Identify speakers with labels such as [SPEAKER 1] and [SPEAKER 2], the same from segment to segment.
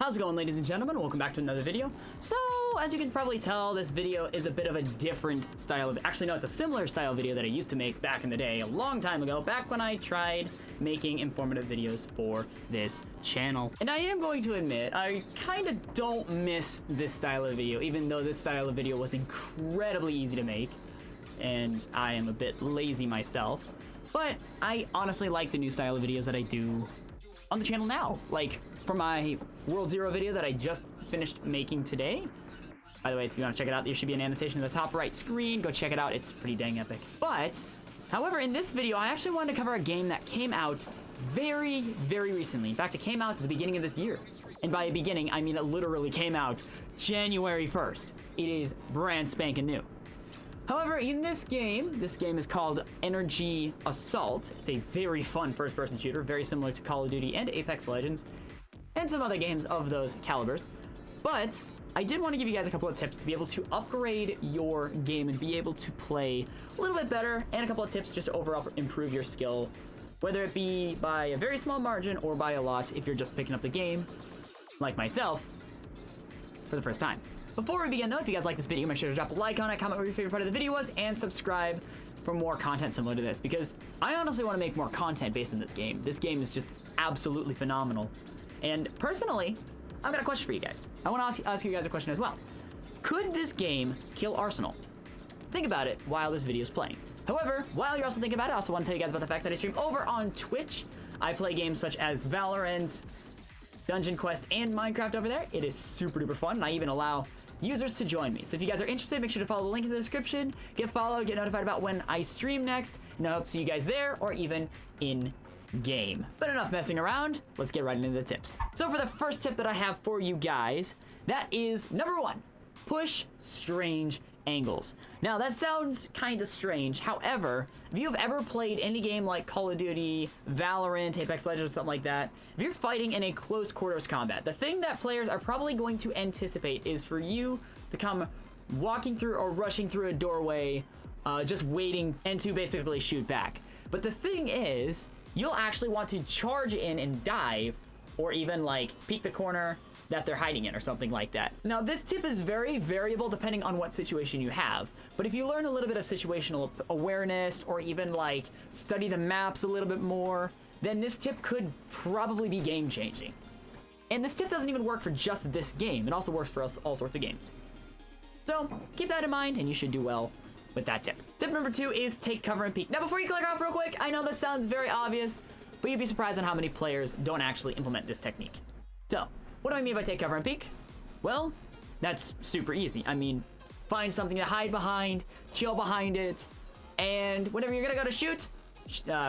[SPEAKER 1] How's it going, ladies and gentlemen? Welcome back to another video. So, as you can probably tell, this video is a bit of a different style of... Actually, no, it's a similar style video that I used to make back in the day, a long time ago, back when I tried making informative videos for this channel. And I am going to admit, I kind of don't miss this style of video, even though this style of video was incredibly easy to make, and I am a bit lazy myself. But I honestly like the new style of videos that I do on the channel now. Like, for my World Zero video that I just finished making today. By the way, if you want to check it out, there should be an annotation in the top right screen. Go check it out. It's pretty dang epic. But, however, in this video, I actually wanted to cover a game that came out very, very recently. In fact, it came out at the beginning of this year. And by beginning, I mean it literally came out January 1st. It is brand spanking new. However, in this game is called Energy Assault. It's a very fun first-person shooter, very similar to Call of Duty and Apex Legends, and some other games of those calibers. But I did want to give you guys a couple of tips to be able to upgrade your game and be able to play a little bit better, and a couple of tips just to overall improve your skill, whether it be by a very small margin or by a lot if you're just picking up the game, like myself, for the first time. Before we begin though, if you guys like this video, make sure to drop a like on it, comment what your favorite part of the video was, and subscribe for more content similar to this, because I honestly want to make more content based on this game. This game is just absolutely phenomenal. And personally, I've got a question for you guys. I want to ask you guys a question as well. Could this game kill Arsenal? Think about it while this video is playing. However, while you're also thinking about it, I also want to tell you guys about the fact that I stream over on Twitch. I play games such as Valorant, Dungeon Quest, and Minecraft over there. It is super duper fun, and I even allow users to join me. So if you guys are interested, make sure to follow the link in the description, get followed, get notified about when I stream next, and I hope to see you guys there or even in game. But enough messing around, let's get right into the tips. So for the first tip that I have for you guys, that is number 1, push strange angles. Now that sounds kind of strange. However, if you've ever played any game like Call of Duty, Valorant, Apex Legends, or something like that, if you're fighting in a close quarters combat, the thing that players are probably going to anticipate is for you to come walking through or rushing through a doorway, just waiting and to basically shoot back. But the thing is, you'll actually want to charge in and dive, or even like peek the corner that they're hiding in or something like that. Now this tip is very variable depending on what situation you have, but if you learn a little bit of situational awareness or even like study the maps a little bit more, then this tip could probably be game changing. And this tip doesn't even work for just this game, it also works for all sorts of games. So keep that in mind and you should do well with that tip. Tip number 2 is take cover and peek. Now before you click off real quick, I know this sounds very obvious, but you'd be surprised on how many players don't actually implement this technique. So, what do I mean by take cover and peek? Well, that's super easy. I mean, find something to hide behind, chill behind it, and whenever you're gonna go to shoot,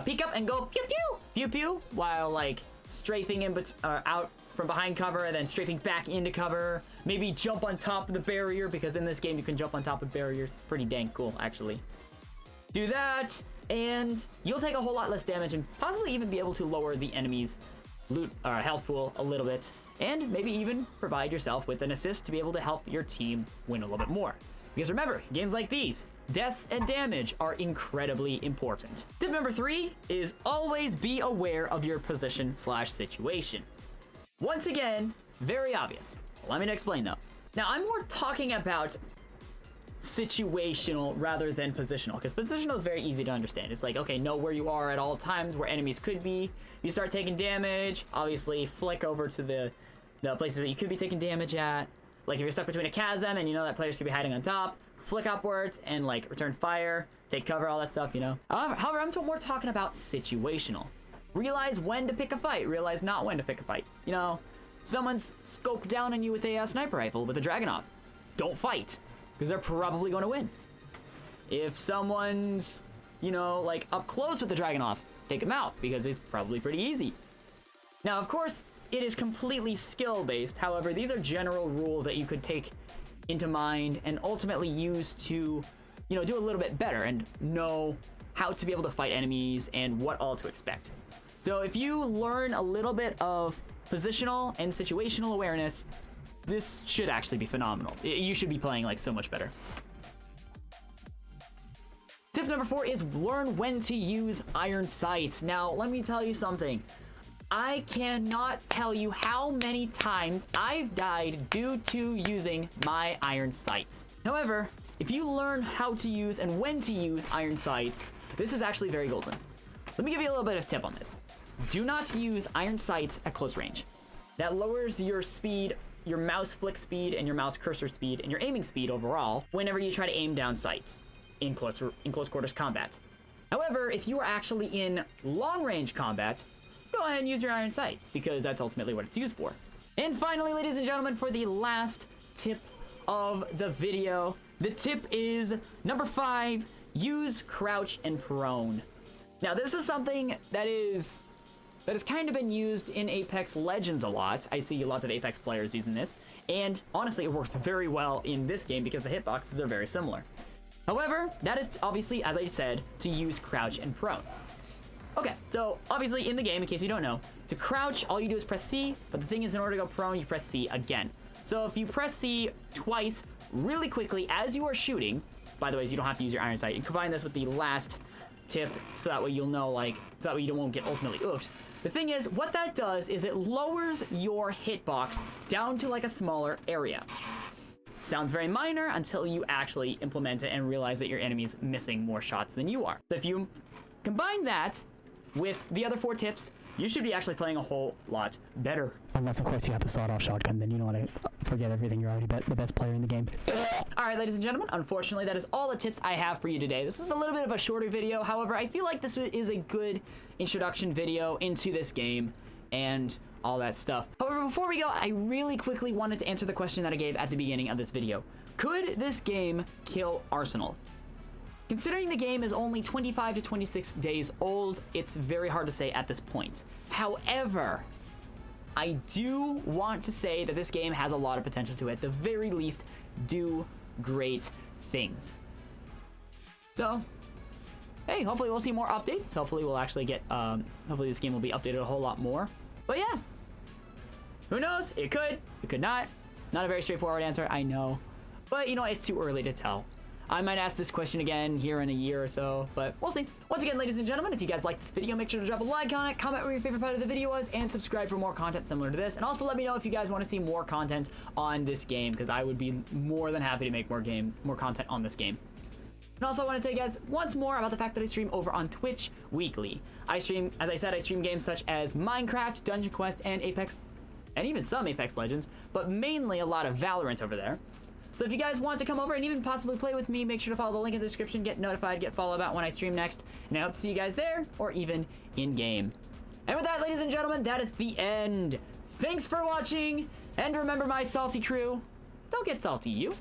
[SPEAKER 1] peek up and go pew pew, pew pew, while like strafing in out from behind cover and then strafing back into cover. Maybe jump on top of the barrier, because in this game you can jump on top of barriers. Pretty dang cool, actually. Do that, and you'll take a whole lot less damage and possibly even be able to lower the enemy's loot or health pool a little bit, and maybe even provide yourself with an assist to be able to help your team win a little bit more. Because remember, games like these, deaths and damage are incredibly important. Tip number 3 is always be aware of your position/situation. Once again, very obvious. Let me explain though. Now I'm more talking about situational rather than positional, because positional is very easy to understand. It's like, okay, know where you are at all times, where enemies could be. You start taking damage, obviously flick over to the places that you could be taking damage at. Like if you're stuck between a chasm and you know that players could be hiding on top, flick upwards and like return fire, take cover, all that stuff, you know. However, I'm more talking about situational. Realize when to pick a fight, realize not when to pick a fight. You know, someone's scoped down on you with a sniper rifle with a Dragunov. Don't fight, because they're probably going to win. If someone's, you know, like up close with the Dragunov, take him out, because it's probably pretty easy. Now, of course, it is completely skill-based. However, these are general rules that you could take into mind and ultimately use to, you know, do a little bit better and know how to be able to fight enemies and what all to expect. So if you learn a little bit of positional and situational awareness, this should actually be phenomenal. You should be playing like so much better. Tip number 4 is learn when to use iron sights. Now, let me tell you something. I cannot tell you how many times I've died due to using my iron sights. However, if you learn how to use and when to use iron sights, this is actually very golden. Let me give you a little bit of tip on this. Do not use iron sights at close range. That lowers your speed, your mouse flick speed, and your mouse cursor speed, and your aiming speed overall whenever you try to aim down sights in close quarters combat. However, if you are actually in long range combat, go ahead and use your iron sights, because that's ultimately what it's used for. And finally, ladies and gentlemen, for the last tip of the video, the tip is number 5, use crouch and prone. Now, this is something that has kind of been used in Apex Legends a lot. I see lots of Apex players using this, and honestly, it works very well in this game because the hitboxes are very similar. However, that is obviously, as I said, to use crouch and prone. Okay, so obviously in the game, in case you don't know, to crouch, all you do is press C, but the thing is, in order to go prone, you press C again. So if you press C twice really quickly as you are shooting, by the way, you don't have to use your iron sight, and combine this with the last tip so that way you'll know, so that way you won't get ultimately oofed. The thing is, what that does is it lowers your hitbox down to a smaller area. Sounds very minor until you actually implement it and realize that your enemy's missing more shots than you are. So if you combine that with the other 4 tips, you should be actually playing a whole lot better.
[SPEAKER 2] Unless, of course, you have the sawed-off shotgun, then you don't want to forget everything. You're already the best player in the game.
[SPEAKER 1] All right, ladies and gentlemen, unfortunately, that is all the tips I have for you today. This is a little bit of a shorter video. However, I feel like this is a good introduction video into this game and all that stuff. However, before we go, I really quickly wanted to answer the question that I gave at the beginning of this video. Could this game kill Arsenal? Considering the game is only 25 to 26 days old, it's very hard to say at this point. However, I do want to say that this game has a lot of potential to, at the very least, do great things. So, hey, hopefully we'll see more updates. Hopefully we'll actually get, hopefully this game will be updated a whole lot more. But yeah, who knows? It could not. Not a very straightforward answer, I know. But, you know, it's too early to tell. I might ask this question again here in a year or so, but we'll see. Once again, ladies and gentlemen, if you guys liked this video, make sure to drop a like on it, comment what your favorite part of the video was, and subscribe for more content similar to this. And also let me know if you guys want to see more content on this game, because I would be more than happy to make more content on this game. And also I want to tell you guys once more about the fact that I stream over on Twitch weekly. I stream, as I said, I stream games such as Minecraft, Dungeon Quest, and Apex, and even some Apex Legends, but mainly a lot of Valorant over there. So if you guys want to come over and even possibly play with me, make sure to follow the link in the description, get notified, get followed about when I stream next, and I hope to see you guys there, or even in-game. And with that, ladies and gentlemen, that is the end. Thanks for watching, and remember, my salty crew, don't get salty, you.